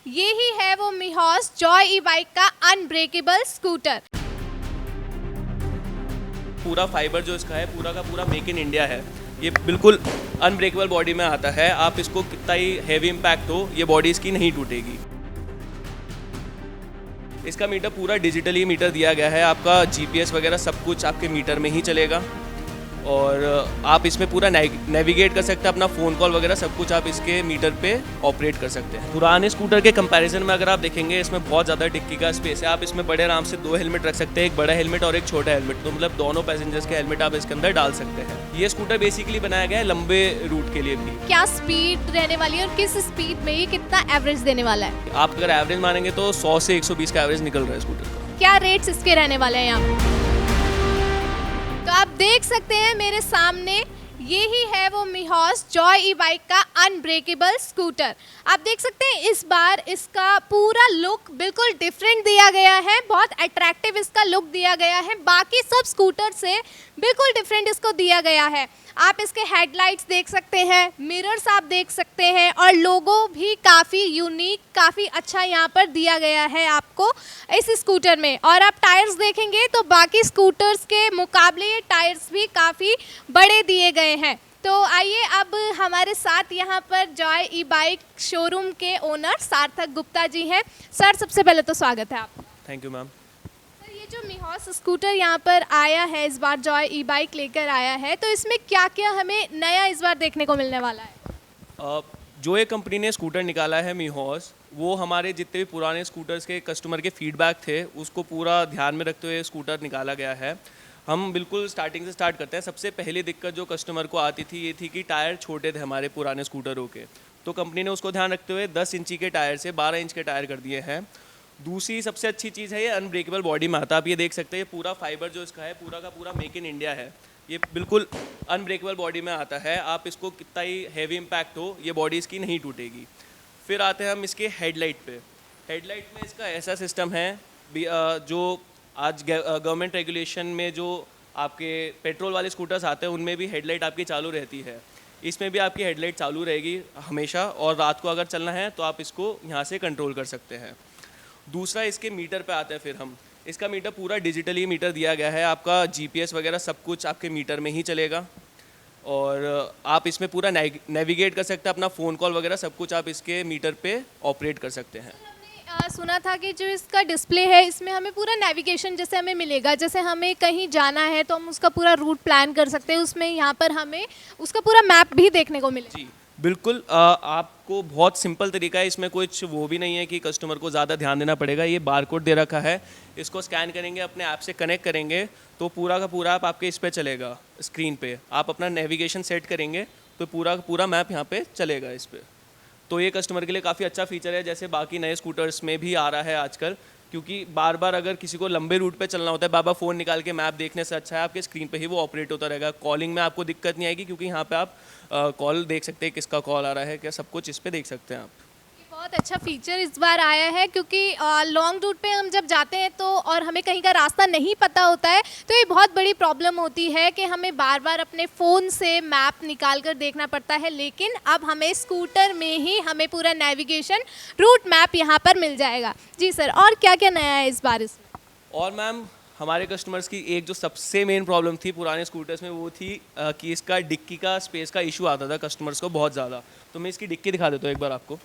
ये ही है वो मिहॉस जॉय ई बाइक का अनब्रेकेबल स्कूटर। पूरा फाइबर जो इसका है पूरा का पूरा मेक इन इंडिया है। ये बिल्कुल अनब्रेकेबल बॉडी में आता है। आप इसको कितना ही हैवी इम्पैक्ट हो, ये बॉडी इसकी नहीं टूटेगी। इसका मीटर पूरा डिजिटली मीटर दिया गया है। आपका जीपीएस वगैरह सब कुछ आपके मीटर में ही चलेगा और आप इसमें पूरा नेविगेट कर सकते हैं। अपना फ़ोन कॉल वगैरह सब कुछ आप इसके मीटर पे ऑपरेट कर सकते हैं। पुराने स्कूटर के कंपैरिजन में अगर आप देखेंगे, इसमें बहुत ज़्यादा डिक्की का स्पेस है। आप इसमें बड़े आराम से 2 हेलमेट रख सकते हैं, एक बड़ा हेलमेट और एक छोटा हेलमेट। तो मतलब दोनों पैसेंजर्स के हेलमेट आप इसके अंदर डाल सकते हैं। ये स्कूटर बेसिकली बनाया गया है लंबे रूट के लिए भी। क्या स्पीड रहने वाली है और किस स्पीड में ये कितना एवरेज देने वाला है? आप अगर एवरेज मानेंगे तो 100 से 120 का एवरेज निकल रहा है स्कूटर का। क्या रेट्स इसके रहने वाले हैं यहाँ पे? तो आप देख सकते हैं मेरे सामने, ये ही है वो मिहॉस जॉय ई बाइक का अनब्रेकेबल स्कूटर। आप देख सकते हैं इस बार इसका पूरा लुक बिल्कुल डिफरेंट दिया गया है, बहुत अट्रैक्टिव इसका लुक दिया गया है, बाकी सब स्कूटर से बिल्कुल डिफरेंट इसको दिया गया है। आप इसके हेडलाइट्स देख सकते हैं, मिरर्स आप देख सकते हैं और लोगो भी काफ़ी यूनिक, काफ़ी अच्छा यहाँ पर दिया गया है आपको इस स्कूटर में। और आप टायर्स देखेंगे तो बाकी स्कूटर्स के मुकाबले ये टायर्स भी काफ़ी बड़े दिए गए हैं। तो आइए अब हमारे साथ यहाँ पर जॉय ई बाइक शोरूम के ओनर सार्थक गुप्ता जी हैं। सर, सबसे पहले तो स्वागत है आपका। Thank you ma'am. सर, ये जो मिहॉस स्कूटर यहाँ पर आया है, इस बार जॉय ई बाइक लेकर आया है, तो इसमें क्या क्या हमें नया इस बार देखने को मिलने वाला है? जो ये कंपनी ने स्कूटर निकाला है मिहॉस, वो हमारे जितने भी पुराने स्कूटर्स के कस्टमर के फीडबैक थे उसको पूरा ध्यान में रखते हुए स्कूटर निकाला गया है। हम बिल्कुल स्टार्टिंग से स्टार्ट करते हैं। सबसे पहली दिक्कत जो कस्टमर को आती थी ये थी कि टायर छोटे थे हमारे पुराने स्कूटरों के, तो कंपनी ने उसको ध्यान रखते हुए 10 इंची के टायर से 12 इंच के टायर कर दिए हैं। दूसरी सबसे अच्छी चीज़ है ये अनब्रेकेबल बॉडी में आता है। आप ये देख सकते हैं, ये पूरा फाइबर जो इसका है पूरा का पूरा मेक इन इंडिया है। ये बिल्कुल अनब्रेकेबल बॉडी में आता है। आप इसको कितना ही हैवी इम्पैक्ट हो, ये बॉडी इसकी नहीं टूटेगी। फिर आते हैं हम इसके हेडलाइट पे। हेडलाइट में इसका ऐसा सिस्टम है जो आज गवर्नमेंट रेगुलेशन में जो आपके पेट्रोल वाले स्कूटर्स आते हैं उनमें भी हेडलाइट आपकी चालू रहती है। इसमें भी आपकी हेडलाइट चालू रहेगी हमेशा, और रात को अगर चलना है तो आप इसको यहाँ से कंट्रोल कर सकते हैं। दूसरा इसके मीटर पे आते हैं। फिर हम इसका मीटर पूरा डिजिटली मीटर दिया गया है। आपका जीपीएस वगैरह सब कुछ आपके मीटर में ही चलेगा और आप इसमें पूरा नेविगेट कर सकते हैं। अपना फ़ोन कॉल वगैरह सब कुछ आप इसके मीटर पे ऑपरेट कर सकते हैं। सुना था कि जो इसका डिस्प्ले है इसमें हमें पूरा नेविगेशन जैसे हमें मिलेगा, जैसे हमें कहीं जाना है तो हम उसका पूरा रूट प्लान कर सकते हैं, उसमें यहाँ पर हमें उसका पूरा मैप भी देखने को मिलेगा। जी बिल्कुल। आपको बहुत सिंपल तरीका है, इसमें कुछ वो भी नहीं है कि कस्टमर को ज़्यादा ध्यान देना पड़ेगा। ये बारकोड दे रखा है, इसको स्कैन करेंगे, अपने ऐप से कनेक्ट करेंगे तो पूरा का पूरा आपके इस पे चलेगा स्क्रीन पे। आप अपना नेविगेशन सेट करेंगे तो पूरा का पूरा मैप यहाँ पे चलेगा इस पर। तो ये कस्टमर के लिए काफ़ी अच्छा फीचर है, जैसे बाकी नए स्कूटर्स में भी आ रहा है आजकल। क्योंकि बार बार अगर किसी को लंबे रूट पे चलना होता है, बार फ़ोन निकाल के मैप देखने से अच्छा है आपके स्क्रीन पे ही वो ऑपरेट होता रहेगा। कॉलिंग में आपको दिक्कत नहीं आएगी क्योंकि यहाँ पे आप कॉल देख सकते हैं, किसका कॉल आ रहा है क्या, सब कुछ इस पे देख सकते हैं आप। ये बहुत अच्छा फीचर इस बार आया है क्योंकि लॉन्ग रूट पे हम जब जाते हैं तो और हमें कहीं का रास्ता नहीं पता होता है तो ये बहुत बड़ी प्रॉब्लम होती है कि हमें बार बार अपने फ़ोन से मैप निकाल कर देखना पड़ता है। लेकिन अब हमें स्कूटर में ही हमें पूरा नेविगेशन रूट मैप यहाँ पर मिल जाएगा। जी सर, और क्या क्या नया है इस बार इसमें? और मैम, हमारे कस्टमर्स की एक जो सबसे मेन प्रॉब्लम थी पुराने स्कूटर्स में वो थी कि इसका डिक्की का स्पेस का इशू आता था कस्टमर्स को बहुत ज़्यादा। तो मैं इसकी डिक्की दिखा देता हूँ एक बार आपको।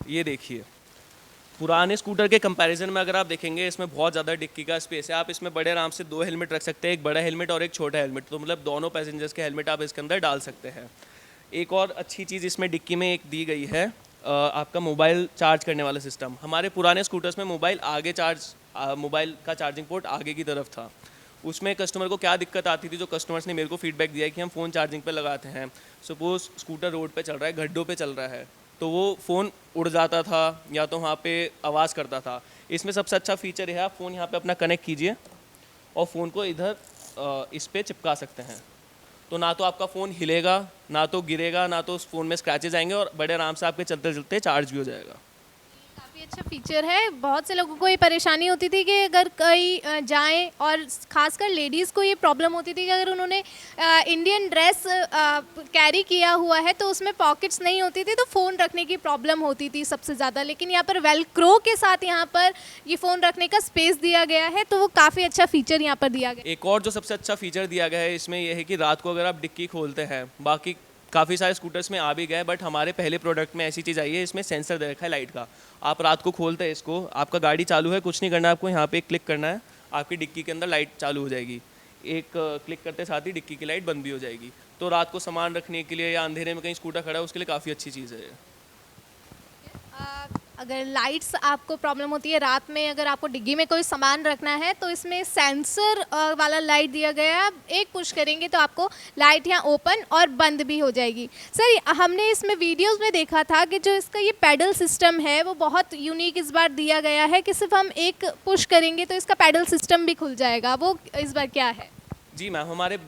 ये देखिए, पुराने स्कूटर के कंपैरिजन में अगर आप देखेंगे, इसमें बहुत ज़्यादा डिक्की का स्पेस है। आप इसमें बड़े आराम से 2 हेलमेट रख सकते हैं, एक बड़ा हेलमेट और एक छोटा हेलमेट। तो मतलब दोनों पैसेंजर्स के हेलमेट आप इसके अंदर डाल सकते हैं। एक और अच्छी चीज़ इसमें डिक्की में एक दी गई है, आपका मोबाइल चार्ज करने वाला सिस्टम। हमारे पुराने स्कूटर्स में मोबाइल मोबाइल का चार्जिंग पोर्ट आगे की तरफ था। उसमें कस्टमर को क्या दिक्कत आती थी, जो कस्टमर्स ने मेरे को फीडबैक दिया है कि हम फ़ोन चार्जिंग पे लगाते हैं, सपोज़ स्कूटर रोड पे चल रहा है, गड्ढों पे चल रहा है, तो वो फ़ोन उड़ जाता था या तो वहाँ पे आवाज़ करता था। इसमें सबसे अच्छा फीचर है, आप फ़ोन यहाँ पे अपना कनेक्ट कीजिए और फ़ोन को इधर इस पे चिपका सकते हैं। तो ना तो आपका फ़ोन हिलेगा, ना तो गिरेगा, ना तो उस फ़ोन में स्क्रैचेज आएंगे और बड़े आराम से आपके चलते चलते चार्ज भी हो जाएगा। काफ़ी अच्छा फीचर है। बहुत से लोगों को ये परेशानी होती थी कि अगर कहीं जाएं, और खासकर लेडीज़ को ये प्रॉब्लम होती थी कि अगर उन्होंने इंडियन ड्रेस कैरी किया हुआ है तो उसमें पॉकेट्स नहीं होती थी, तो फ़ोन रखने की प्रॉब्लम होती थी सबसे ज़्यादा। लेकिन यहाँ पर वेलक्रो के साथ यहाँ पर ये फ़ोन रखने का स्पेस दिया गया है, तो वो काफ़ी अच्छा फीचर यहाँ पर दिया गया है। एक और जो सबसे अच्छा फीचर दिया गया है इसमें यह है कि रात को अगर आप डिक्की खोलते हैं, बाकी काफ़ी सारे स्कूटर्स में आ भी गए, बट हमारे पहले प्रोडक्ट में ऐसी चीज़ आई है, इसमें सेंसर दे रखा है लाइट का। आप रात को खोलते हैं इसको, आपका गाड़ी चालू है, कुछ नहीं करना है आपको, यहाँ पे क्लिक करना है, आपकी डिक्की के अंदर लाइट चालू हो जाएगी। एक क्लिक करते साथ ही डिक्की की लाइट बंद भी हो जाएगी। तो रात को सामान रखने के लिए या अंधेरे में कहीं स्कूटर खड़ा है उसके लिए काफ़ी अच्छी चीज़ है ये। अगर लाइट्स आपको प्रॉब्लम होती है रात में, अगर आपको डिग्गी में कोई सामान रखना है, तो इसमें सेंसर वाला लाइट दिया गया है। आप एक पुश करेंगे तो आपको लाइट यहाँ ओपन और बंद भी हो जाएगी। सर, हमने इसमें वीडियोस में देखा था कि जो इसका ये पैडल सिस्टम है वो बहुत यूनिक इस बार दिया गया है कि सिर्फ हम एक पुश करेंगे तो इसका पैडल सिस्टम भी खुल जाएगा। वो इस बार क्या है? जी मैम, हमारे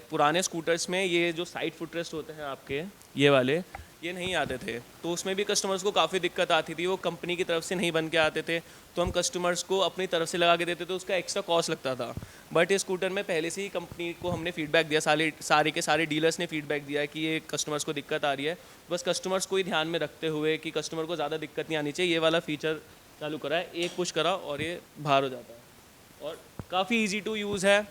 पुराने स्कूटर्स में ये जो साइड फुटरेस्ट होते हैं आपके, ये वाले, ये नहीं आते थे, तो उसमें भी कस्टमर्स को काफ़ी दिक्कत आती थी। वो कंपनी की तरफ से नहीं बन के आते थे, तो हम कस्टमर्स को अपनी तरफ से लगा के देते थे, उसका एक्स्ट्रा कॉस्ट लगता था। बट इस स्कूटर में पहले से ही कंपनी को हमने फीडबैक दिया, सारे के सारे डीलर्स ने फीडबैक दिया कि ये कस्टमर्स को दिक्कत आ रही है, बस कस्टमर्स को ही ध्यान में रखते हुए कि कस्टमर को ज़्यादा दिक्कत नहीं आनी चाहिए, ये वाला फीचर चालू करा है। एक पुश करा और ये बाहर हो जाता है, और काफ़ी ईजी टू यूज़ है।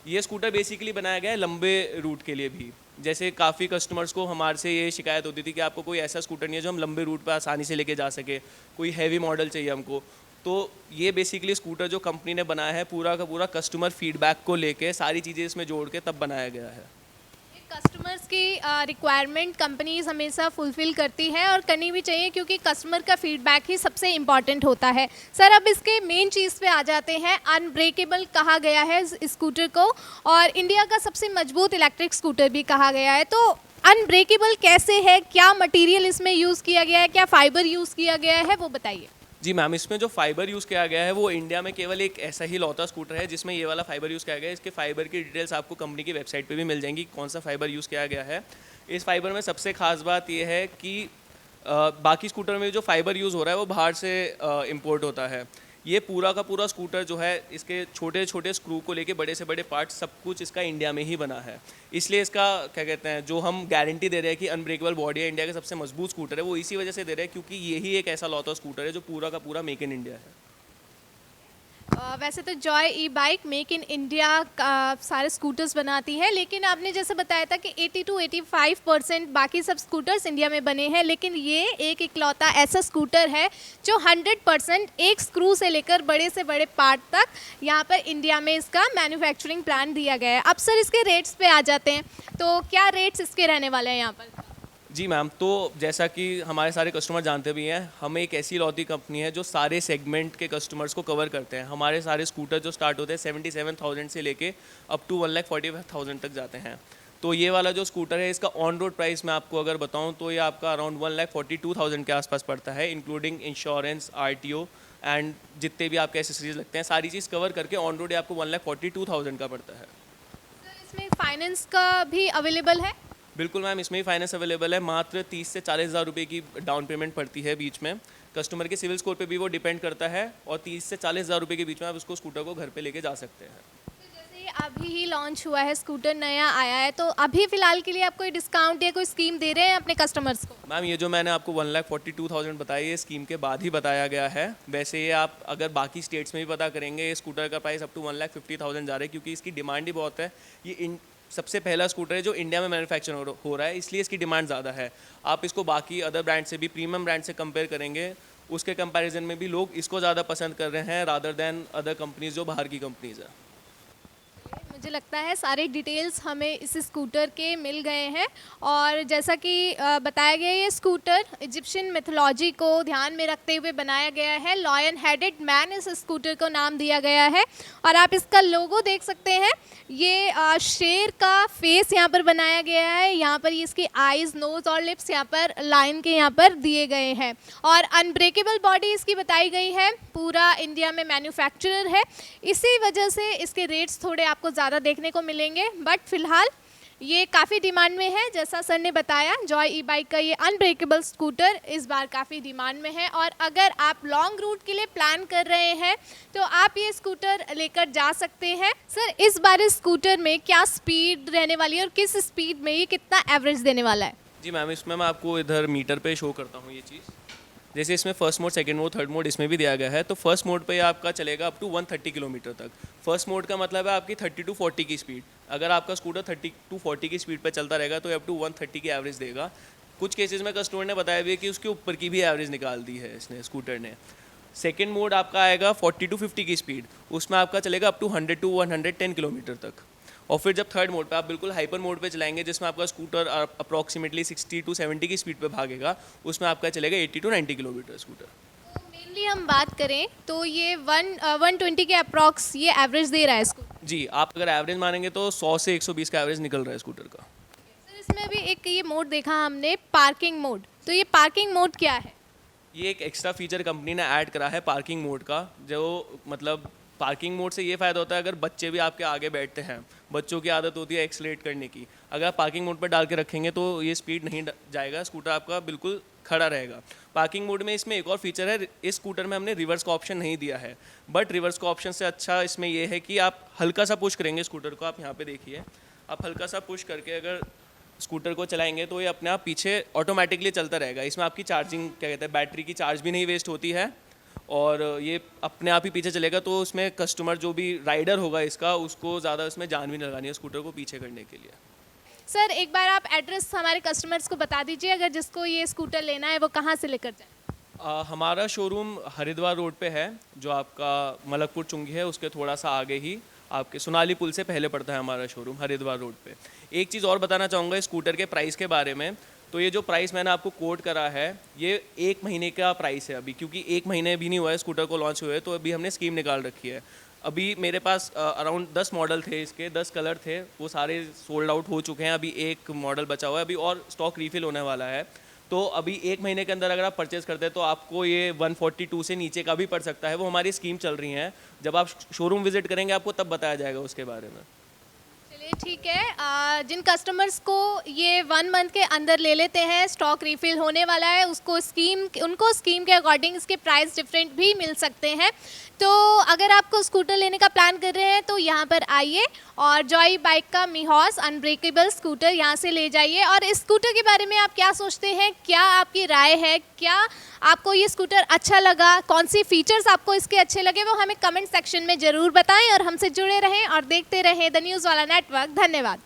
ये स्कूटर बेसिकली बनाया गया है लंबे रूट के लिए भी। जैसे काफ़ी कस्टमर्स को हमारे से ये शिकायत होती थी कि आपको कोई ऐसा स्कूटर नहीं है जो हम लंबे रूट पर आसानी से लेके जा सके, कोई हैवी मॉडल चाहिए हमको। तो ये बेसिकली स्कूटर जो कंपनी ने बनाया है पूरा का पूरा कस्टमर फीडबैक को लेके सारी चीज़ें इसमें जोड़ के तब बनाया गया है। कस्टमर्स की रिक्वायरमेंट कंपनीज हमेशा फुलफ़िल करती है और करनी भी चाहिए, क्योंकि कस्टमर का फीडबैक ही सबसे इम्पॉर्टेंट होता है। सर, अब इसके मेन चीज़ पे आ जाते हैं। अनब्रेकेबल कहा गया है इस स्कूटर को, और इंडिया का सबसे मजबूत इलेक्ट्रिक स्कूटर भी कहा गया है। तो अनब्रेकेबल कैसे है, क्या मटेरियल इसमें यूज़ किया गया है, क्या फ़ाइबर यूज़ किया गया है, वो बताइए। जी मैम, इसमें जो फाइबर यूज़ किया गया है वो इंडिया में केवल एक ऐसा ही लौता स्कूटर है जिसमें ये वाला फाइबर यूज़ किया गया है। इसके फाइबर की डिटेल्स आपको कंपनी की वेबसाइट पे भी मिल जाएंगी, कौन सा फाइबर यूज़ किया गया है। इस फाइबर में सबसे खास बात ये है कि बाकी स्कूटर में जो फाइबर यूज़ हो रहा है वो बाहर से इम्पोर्ट होता है। ये पूरा का पूरा स्कूटर जो है, इसके छोटे छोटे स्क्रू को लेके बड़े से बड़े पार्ट सब कुछ इसका इंडिया में ही बना है। इसलिए इसका क्या कहते हैं, जो हम गारंटी दे रहे हैं कि अनब्रेकेबल बॉडी है, इंडिया का सबसे मजबूत स्कूटर है, वो इसी वजह से दे रहे हैं क्योंकि यही एक ऐसा लौता स्कूटर है जो पूरा का पूरा मेक इन इंडिया है। वैसे तो Joy E bike make in India सारे स्कूटर्स बनाती है, लेकिन आपने जैसे बताया था कि 80 to 85% बाकी सब स्कूटर्स इंडिया में बने हैं, लेकिन ये एक इकलौता ऐसा स्कूटर है जो 100% एक स्क्रू से लेकर बड़े से बड़े पार्ट तक यहाँ पर इंडिया में इसका मैन्युफैक्चरिंग प्लान दिया गया है। अब सर, इसके रेट्स पे आ जाते हैं, तो क्या रेट्स इसके रहने वाले हैं यहाँ पर? जी मैम, तो जैसा कि हमारे सारे कस्टमर जानते भी हैं, हम एक ऐसी लौती कंपनी है जो सारे सेगमेंट के कस्टमर्स को कवर करते हैं। हमारे सारे स्कूटर जो स्टार्ट होते हैं 77,000 से लेके अप टू 1,45,000 तक जाते हैं। तो ये वाला जो स्कूटर है इसका ऑन रोड प्राइस मैं आपको अगर बताऊं तो ये आपका अराउंड 1,42,000 के आसपास पड़ता है, इंक्लूडिंग इंश्योरेंस, RTO एंड जितने भी आपके एसेसरीज लगते हैं, सारी चीज़ कवर करके ऑन रोड आपको 1,42,000 का पड़ता है। सर, इसमें फाइनेंस का भी अवेलेबल है? बिल्कुल मैम, इसमें ही फाइनेंस अवेलेबल है। मात्र 30 से 40 हज़ार रुपये की डाउन पेमेंट पड़ती है बीच में। कस्टमर के सिविल स्कोर पे भी वो डिपेंड करता है, और 30 से 40 हज़ार रुपये के बीच में आप उसको स्कूटर को घर पे लेके जा सकते हैं। तो जैसे ये अभी ही लॉन्च हुआ है, स्कूटर नया आया है, तो अभी फ़िलहाल के लिए आप कोई डिस्काउंट या कोई स्कीम दे रहे हैं अपने कस्टमर्स को? मैम, ये जो मैंने आपको 1,42,000 बताया, ये स्कीम के बाद ही बताया गया है। वैसे ये आप अगर बाकी स्टेट्स में भी पता करेंगे, ये स्कूटर का प्राइस अप टू 1,50,000 जा रहा है, क्योंकि इसकी डिमांड ही बहुत है। ये सबसे पहला स्कूटर है जो इंडिया में मैन्युफैक्चर हो रहा है, इसलिए इसकी डिमांड ज़्यादा है। आप इसको बाकी अदर ब्रांड से भी, प्रीमियम ब्रांड से कंपेयर करेंगे, उसके कंपैरिजन में भी लोग इसको ज़्यादा पसंद कर रहे हैं रादर देन अदर कंपनीज जो बाहर की कंपनीज है। मुझे लगता है सारे डिटेल्स हमें इस स्कूटर के मिल गए हैं, और जैसा कि बताया गया, ये स्कूटर इजिप्शियन मिथोलॉजी को ध्यान में रखते हुए बनाया गया है। लॉयन हेडेड मैन इस स्कूटर को नाम दिया गया है, और आप इसका लोगो देख सकते हैं। ये शेर का फेस यहाँ पर बनाया गया है, यहाँ पर इसकी आईज, नोज और लिप्स यहाँ पर लाइन के यहाँ पर दिए गए हैं, और अनब्रेकेबल बॉडी इसकी बताई गई है, पूरा इंडिया में मैन्युफैक्चरर है। इसी वजह से इसके रेट्स थोड़े आपको ज़्यादा देखने को मिलेंगे, बट फिलहाल ये काफ़ी डिमांड में है, जैसा सर ने बताया जॉय ई बाइक का ये अनब्रेकेबल स्कूटर इस बार काफ़ी डिमांड में है। और अगर आप लॉन्ग रूट के लिए प्लान कर रहे हैं तो आप ये स्कूटर लेकर जा सकते हैं। सर इस बार इस स्कूटर में क्या स्पीड रहने वाली है और किस स्पीड में ये कितना एवरेज देने वाला है? जी मैम, इसमें मैं आपको इधर मीटर पे शो करता हूँ ये चीज़। जैसे इसमें first mode, second mode, third mode इसमें भी दिया गया है। तो फर्स्ट मोड पे आपका चलेगा अप टू 130 किलोमीटर तक। फर्स्ट मोड का मतलब है आपकी 30 टू 40 की स्पीड। अगर आपका स्कूटर 30 टू 40 की स्पीड पे चलता रहेगा तो अप टू 130 की एवरेज देगा। कुछ केसेस में कस्टमर ने बताया भी है कि उसके ऊपर की भी एवरेज निकाल दी है इसने स्कूटर ने। सेकेंड मोड आपका आएगा 40 टू 50 की स्पीड, उसमें आपका चलेगा अप टू 100 टू 110 किलोमीटर तक। और फिर जब थर्ड मोड पे आप बिल्कुल हाइपर मोड पे चलाएंगे, जिसमें आपका स्कूटर अप्रॉक्सीमेटली 60 टू 70 की स्पीड पे भागेगा, उसमें आपका चलेगा 80 टू 90 किलोमीटर स्कूटर। तो मेनली हम बात करें तो ये 120 के अप्रॉक्स ये एवरेज दे रहा है इसको। जी, आप अगर एवरेज मानेंगे तो 100 से 120 का एवरेज निकल रहा है स्कूटर का। सर इसमें भी एक ये मोड देखा हमने, पार्किंग मोड, तो ये पार्किंग मोड क्या है? ये एक एक्स्ट्रा फीचर कंपनी ने ऐड करा है पार्किंग मोड का। जो मतलब पार्किंग मोड से ये फ़ायदा होता है, अगर बच्चे भी आपके आगे बैठते हैं, बच्चों की आदत होती है एक्सलेट करने की, अगर आप पार्किंग मोड पर डाल के रखेंगे तो ये स्पीड नहीं जाएगा, स्कूटर आपका बिल्कुल खड़ा रहेगा। पार्किंग मोड में इसमें एक और फीचर है, इस स्कूटर में हमने रिवर्स का ऑप्शन नहीं दिया है, बट रिवर्स का ऑप्शन से अच्छा इसमें ये है कि आप हल्का सा पुश करेंगे स्कूटर को, आप यहाँ पे देखिए, आप हल्का सा पुश करके अगर स्कूटर को चलाएंगे तो ये अपने आप पीछे ऑटोमेटिकली चलता रहेगा। इसमें आपकी चार्जिंग, क्या कहते हैं, बैटरी की चार्ज भी नहीं वेस्ट होती है और ये अपने आप ही पीछे चलेगा। तो उसमें कस्टमर जो भी राइडर होगा इसका, उसको ज़्यादा इसमें जान भी नहीं लगानी है स्कूटर को पीछे करने के लिए। सर एक बार आप एड्रेस हमारे कस्टमर्स को बता दीजिए, अगर जिसको ये स्कूटर लेना है वो कहाँ से लेकर जाए? हमारा शोरूम हरिद्वार रोड पे है, जो आपका मलकपुर चुंगी है उसके थोड़ा सा आगे ही, आपके सोनाली पुल से पहले पड़ता है हमारा शोरूम हरिद्वार रोड पे। एक चीज़ और बताना चाहूँगा इस स्कूटर के प्राइस के बारे में। तो ये जो प्राइस मैंने आपको कोट करा है, ये 1 महीने का प्राइस है अभी, क्योंकि 1 महीने भी नहीं हुआ है स्कूटर को लॉन्च हुए, तो अभी हमने स्कीम निकाल रखी है। अभी मेरे पास अराउंड 10 मॉडल थे इसके, 10 कलर थे, वो सारे सोल्ड आउट हो चुके हैं। अभी एक मॉडल बचा हुआ है, अभी और स्टॉक रिफिल होने वाला है। तो अभी 1 महीने के अंदर अगर आप परचेज़ करते हैं तो आपको ये 142 से नीचे का भी पड़ सकता है। वो हमारी स्कीम चल रही है, जब आप शोरूम विजिट करेंगे आपको तब बताया जाएगा उसके बारे में। चलिए ठीक है, जिन कस्टमर्स को ये 1 मंथ के अंदर ले लेते हैं, स्टॉक रिफिल होने वाला है, उनको स्कीम के अकॉर्डिंग इसके प्राइस डिफरेंट भी मिल सकते हैं। तो अगर आपको स्कूटर लेने का प्लान कर रहे हैं तो यहाँ पर आइए और जॉय बाइक का मिहॉस अनब्रेकेबल स्कूटर यहाँ से ले जाइए। और इस स्कूटर के बारे में आप क्या सोचते हैं, क्या आपकी राय है, क्या आपको ये स्कूटर अच्छा लगा, कौन सी फीचर्स आपको इसके अच्छे लगे, वो हमें कमेंट सेक्शन में ज़रूर बताएं। और हमसे जुड़े रहें और देखते रहें द न्यूज़ वाला नेटवर्क। धन्यवाद।